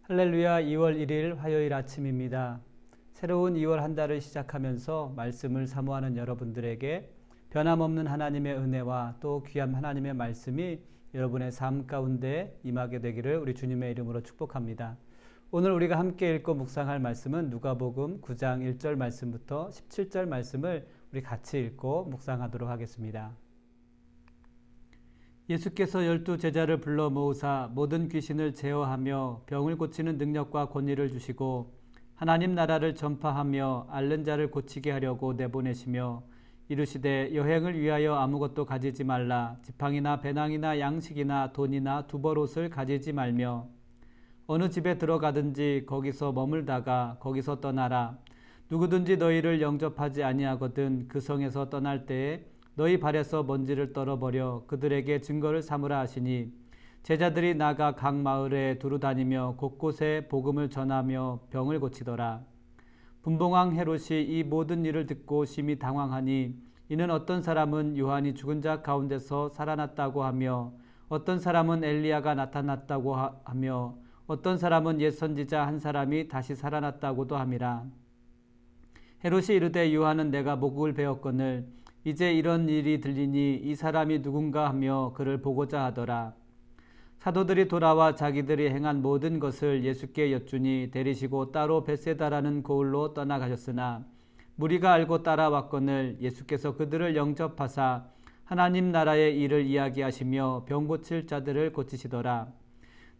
할렐루야. 2월 1일 화요일 아침입니다. 새로운 2월 한 달을 시작하면서 말씀을 사모하는 여러분들에게 변함없는 하나님의 은혜와 또 귀한 하나님의 말씀이 여러분의 삶 가운데 임하게 되기를 우리 주님의 이름으로 축복합니다. 오늘 우리가 함께 읽고 묵상할 말씀은 누가복음 9장 1절 말씀부터 17절 말씀을 우리 같이 읽고 묵상하도록 하겠습니다. 예수께서 12 제자를 불러 모으사 모든 귀신을 제어하며 병을 고치는 능력과 권위를 주시고 하나님 나라를 전파하며 앓는 자를 고치게 하려고 내보내시며 이르시되 여행을 위하여 아무것도 가지지 말라. 지팡이나 배낭이나 양식이나 돈이나 두벌옷을 가지지 말며 어느 집에 들어가든지 거기서 머물다가 거기서 떠나라. 누구든지 너희를 영접하지 아니하거든 그 성에서 떠날 때에 너희 발에서 먼지를 떨어버려 그들에게 증거를 삼으라 하시니 제자들이 나가 각 마을에 두루 다니며 곳곳에 복음을 전하며 병을 고치더라. 분봉왕 헤롯이 이 모든 일을 듣고 심히 당황하니 이는 어떤 사람은 요한이 죽은 자 가운데서 살아났다고 하며 어떤 사람은 엘리야가 나타났다고 하며 어떤 사람은 옛 선지자 한 사람이 다시 살아났다고도 함이라. 헤롯이 이르되 요한은 내가 목을 베었거늘 이제 이런 일이 들리니 이 사람이 누군가 하며 그를 보고자 하더라. 사도들이 돌아와 자기들이 행한 모든 것을 예수께 여쭈니 데리시고 따로 벳세다라는 고을로 떠나가셨으나 무리가 알고 따라왔거늘 예수께서 그들을 영접하사 하나님 나라의 일을 이야기하시며 병 고칠 자들을 고치시더라.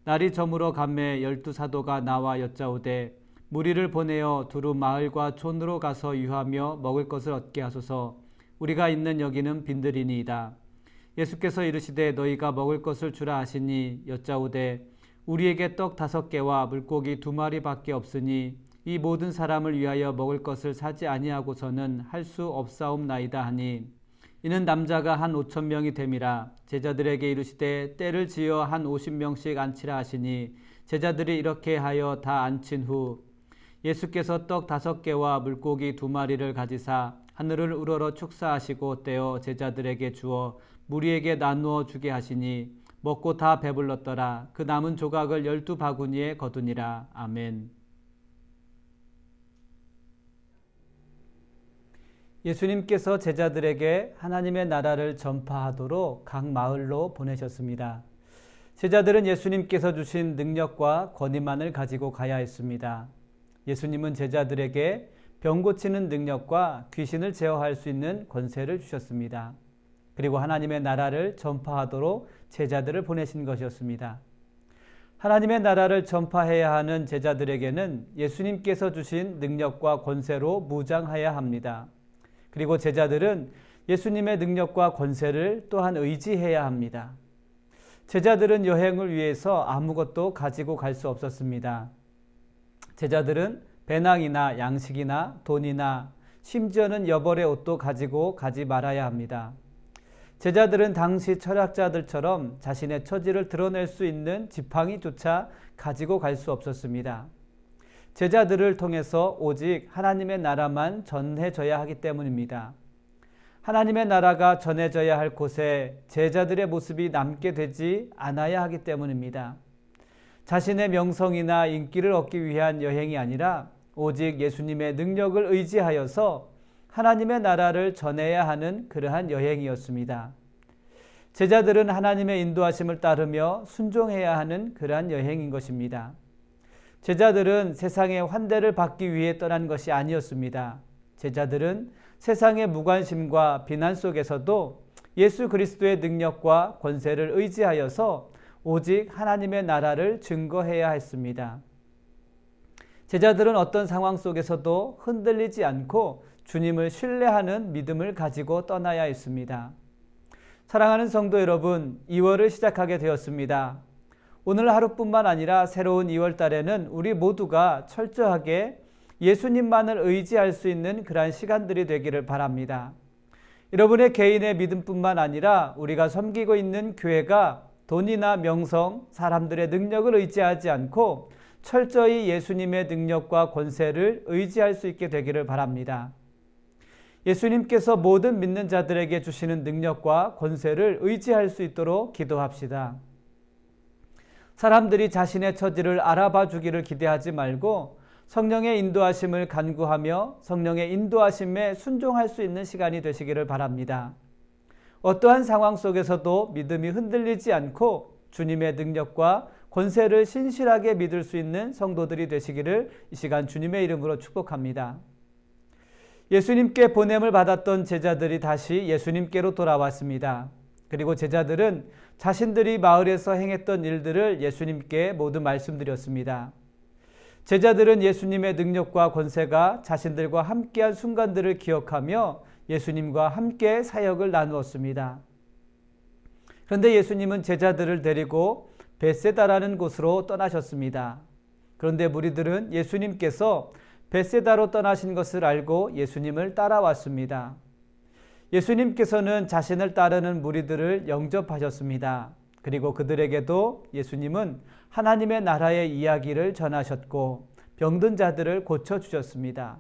날이 저물어 가매 12 사도가 나와 여짜오되 무리를 보내어 두루 마을과 촌으로 가서 유하며 먹을 것을 얻게 하소서. 우리가 있는 여기는 빈들이니이다. 예수께서 이르시되 너희가 먹을 것을 주라 하시니 여짜오되 우리에게 떡 5개와 물고기 2마리밖에 없으니 이 모든 사람을 위하여 먹을 것을 사지 아니하고서는 할 수 없사옵나이다 하니 이는 남자가 한 5,000명이 됨이라. 제자들에게 이르시되 때를 지어 한 50명씩 앉히라 하시니 제자들이 이렇게 하여 다 앉힌 후 예수께서 떡 5개와 물고기 2마리를 가지사 하늘을 우러러 축사하시고 떼어 제자들에게 주어 무리에게 나누어 주게 하시니 먹고 다 배불렀더라. 그 남은 조각을 12바구니에 거두니라. 아멘. 예수님께서 제자들에게 하나님의 나라를 전파하도록 각 마을로 보내셨습니다. 제자들은 예수님께서 주신 능력과 권위만을 가지고 가야 했습니다. 예수님은 제자들에게 병 고치는 능력과 귀신을 제어할 수 있는 권세를 주셨습니다. 그리고 하나님의 나라를 전파하도록 제자들을 보내신 것이었습니다. 하나님의 나라를 전파해야 하는 제자들에게는 예수님께서 주신 능력과 권세로 무장해야 합니다. 그리고 제자들은 예수님의 능력과 권세를 또한 의지해야 합니다. 제자들은 여행을 위해서 아무것도 가지고 갈 수 없었습니다. 제자들은 배낭이나 양식이나 돈이나 심지어는 여벌의 옷도 가지고 가지 말아야 합니다. 제자들은 당시 철학자들처럼 자신의 처지를 드러낼 수 있는 지팡이조차 가지고 갈 수 없었습니다. 제자들을 통해서 오직 하나님의 나라만 전해져야 하기 때문입니다. 하나님의 나라가 전해져야 할 곳에 제자들의 모습이 남게 되지 않아야 하기 때문입니다. 자신의 명성이나 인기를 얻기 위한 여행이 아니라 오직 예수님의 능력을 의지하여서 하나님의 나라를 전해야 하는 그러한 여행이었습니다. 제자들은 하나님의 인도하심을 따르며 순종해야 하는 그러한 여행인 것입니다. 제자들은 세상의 환대를 받기 위해 떠난 것이 아니었습니다. 제자들은 세상의 무관심과 비난 속에서도 예수 그리스도의 능력과 권세를 의지하여서 오직 하나님의 나라를 증거해야 했습니다. 제자들은 어떤 상황 속에서도 흔들리지 않고 주님을 신뢰하는 믿음을 가지고 떠나야 했습니다. 사랑하는 성도 여러분, 2월을 시작하게 되었습니다. 오늘 하루뿐만 아니라 새로운 2월 달에는 우리 모두가 철저하게 예수님만을 의지할 수 있는 그러한 시간들이 되기를 바랍니다. 여러분의 개인의 믿음뿐만 아니라 우리가 섬기고 있는 교회가 돈이나 명성, 사람들의 능력을 의지하지 않고 철저히 예수님의 능력과 권세를 의지할 수 있게 되기를 바랍니다. 예수님께서 모든 믿는 자들에게 주시는 능력과 권세를 의지할 수 있도록 기도합시다. 사람들이 자신의 처지를 알아봐 주기를 기대하지 말고 성령의 인도하심을 간구하며 성령의 인도하심에 순종할 수 있는 시간이 되시기를 바랍니다. 어떠한 상황 속에서도 믿음이 흔들리지 않고 주님의 능력과 권세를 신실하게 믿을 수 있는 성도들이 되시기를 이 시간 주님의 이름으로 축복합니다. 예수님께 보냄을 받았던 제자들이 다시 예수님께로 돌아왔습니다. 그리고 제자들은 자신들이 마을에서 행했던 일들을 예수님께 모두 말씀드렸습니다. 제자들은 예수님의 능력과 권세가 자신들과 함께한 순간들을 기억하며 예수님과 함께 사역을 나누었습니다. 그런데 예수님은 제자들을 데리고 벳세다라는 곳으로 떠나셨습니다. 그런데 무리들은 예수님께서 벳세다로 떠나신 것을 알고 예수님을 따라왔습니다. 예수님께서는 자신을 따르는 무리들을 영접하셨습니다. 그리고 그들에게도 예수님은 하나님의 나라의 이야기를 전하셨고 병든 자들을 고쳐주셨습니다.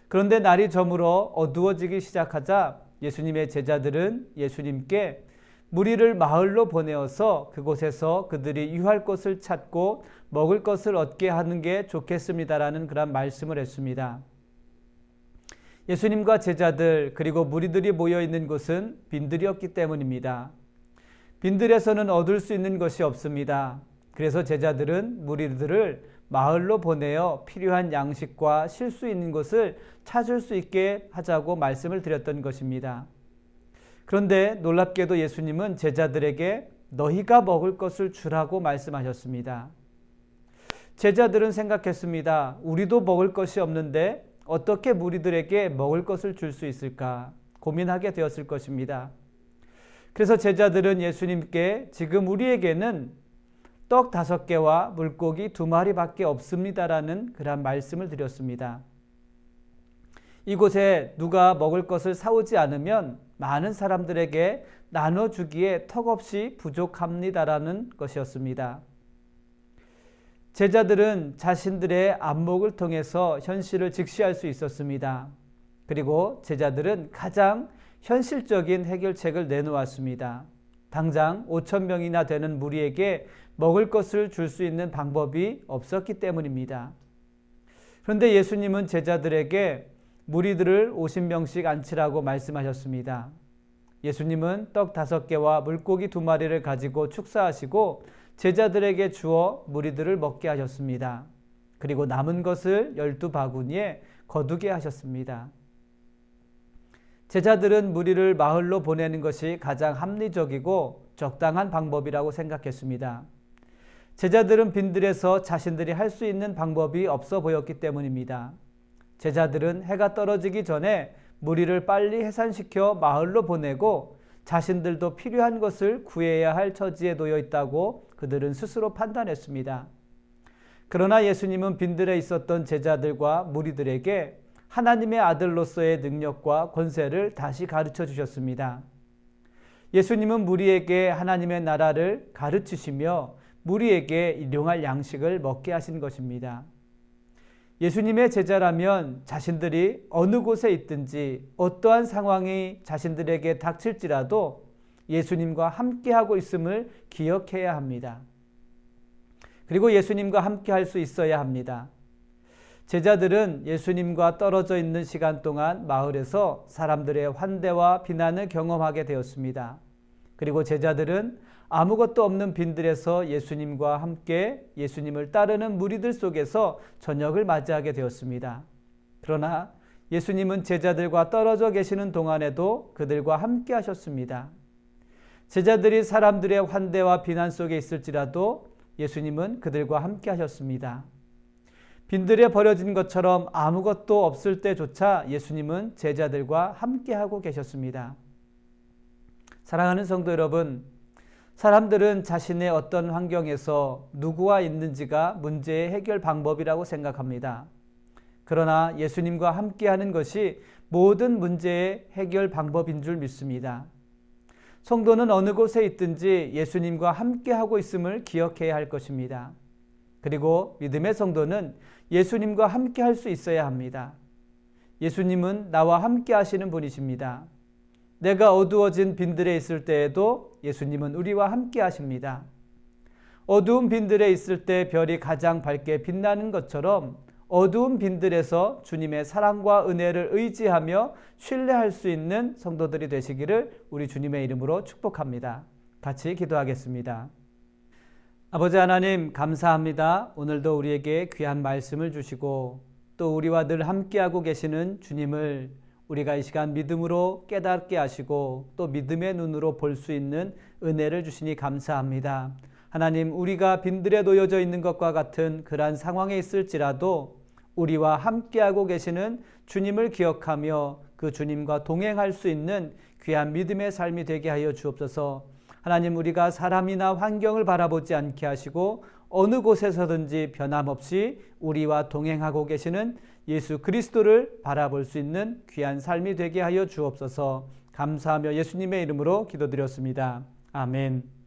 그런데 날이 저물어 어두워지기 시작하자 예수님의 제자들은 예수님께 무리를 마을로 보내어서 그곳에서 그들이 유할 곳을 찾고 먹을 것을 얻게 하는 게 좋겠습니다라는 그런 말씀을 했습니다. 예수님과 제자들 그리고 무리들이 모여있는 곳은 빈들이었기 때문입니다. 빈들에서는 얻을 수 있는 것이 없습니다. 그래서 제자들은 무리들을 마을로 보내어 필요한 양식과 쉴 수 있는 곳을 찾을 수 있게 하자고 말씀을 드렸던 것입니다. 그런데 놀랍게도 예수님은 제자들에게 너희가 먹을 것을 주라고 말씀하셨습니다. 제자들은 생각했습니다. 우리도 먹을 것이 없는데 어떻게 무리들에게 먹을 것을 줄 수 있을까 고민하게 되었을 것입니다. 그래서 제자들은 예수님께 지금 우리에게는 떡 5개와 물고기 2마리밖에 없습니다라는 그런 말씀을 드렸습니다. 이곳에 누가 먹을 것을 사오지 않으면 많은 사람들에게 나눠주기에 턱없이 부족합니다라는 것이었습니다. 제자들은 자신들의 안목을 통해서 현실을 직시할 수 있었습니다. 그리고 제자들은 가장 현실적인 해결책을 내놓았습니다. 당장 5,000명이나 되는 무리에게 먹을 것을 줄 수 있는 방법이 없었기 때문입니다. 그런데 예수님은 제자들에게 무리들을 50명씩 앉히라고 말씀하셨습니다. 예수님은 떡 5개와 물고기 2마리를 가지고 축사하시고 제자들에게 주어 무리들을 먹게 하셨습니다. 그리고 남은 것을 12바구니에 거두게 하셨습니다. 제자들은 무리를 마을로 보내는 것이 가장 합리적이고 적당한 방법이라고 생각했습니다. 제자들은 빈들에서 자신들이 할 수 있는 방법이 없어 보였기 때문입니다. 제자들은 해가 떨어지기 전에 무리를 빨리 해산시켜 마을로 보내고 자신들도 필요한 것을 구해야 할 처지에 놓여 있다고 그들은 스스로 판단했습니다. 그러나 예수님은 빈들에 있었던 제자들과 무리들에게 하나님의 아들로서의 능력과 권세를 다시 가르쳐 주셨습니다. 예수님은 무리에게 하나님의 나라를 가르치시며 무리에게 일용할 양식을 먹게 하신 것입니다. 예수님의 제자라면 자신들이 어느 곳에 있든지 어떠한 상황이 자신들에게 닥칠지라도 예수님과 함께하고 있음을 기억해야 합니다. 그리고 예수님과 함께 할 수 있어야 합니다. 제자들은 예수님과 떨어져 있는 시간 동안 마을에서 사람들의 환대와 비난을 경험하게 되었습니다. 그리고 제자들은 아무것도 없는 빈들에서 예수님과 함께 예수님을 따르는 무리들 속에서 저녁을 맞이하게 되었습니다. 그러나 예수님은 제자들과 떨어져 계시는 동안에도 그들과 함께 하셨습니다. 제자들이 사람들의 환대와 비난 속에 있을지라도 예수님은 그들과 함께 하셨습니다. 빈들에 버려진 것처럼 아무것도 없을 때조차 예수님은 제자들과 함께하고 계셨습니다. 사랑하는 성도 여러분, 사람들은 자신의 어떤 환경에서 누구와 있는지가 문제의 해결 방법이라고 생각합니다. 그러나 예수님과 함께하는 것이 모든 문제의 해결 방법인 줄 믿습니다. 성도는 어느 곳에 있든지 예수님과 함께하고 있음을 기억해야 할 것입니다. 그리고 믿음의 성도는 예수님과 함께 할 수 있어야 합니다. 예수님은 나와 함께 하시는 분이십니다. 내가 어두워진 빈들에 있을 때에도 예수님은 우리와 함께 하십니다. 어두운 빈들에 있을 때 별이 가장 밝게 빛나는 것처럼 어두운 빈들에서 주님의 사랑과 은혜를 의지하며 신뢰할 수 있는 성도들이 되시기를 우리 주님의 이름으로 축복합니다. 같이 기도하겠습니다. 아버지 하나님 감사합니다. 오늘도 우리에게 귀한 말씀을 주시고 또 우리와 늘 함께하고 계시는 주님을 우리가 이 시간 믿음으로 깨닫게 하시고 또 믿음의 눈으로 볼 수 있는 은혜를 주시니 감사합니다. 하나님, 우리가 빈들에 놓여져 있는 것과 같은 그러한 상황에 있을지라도 우리와 함께하고 계시는 주님을 기억하며 그 주님과 동행할 수 있는 귀한 믿음의 삶이 되게 하여 주옵소서. 하나님, 우리가 사람이나 환경을 바라보지 않게 하시고 어느 곳에서든지 변함없이 우리와 동행하고 계시는 예수 그리스도를 바라볼 수 있는 귀한 삶이 되게 하여 주옵소서. 감사하며 예수님의 이름으로 기도드렸습니다. 아멘.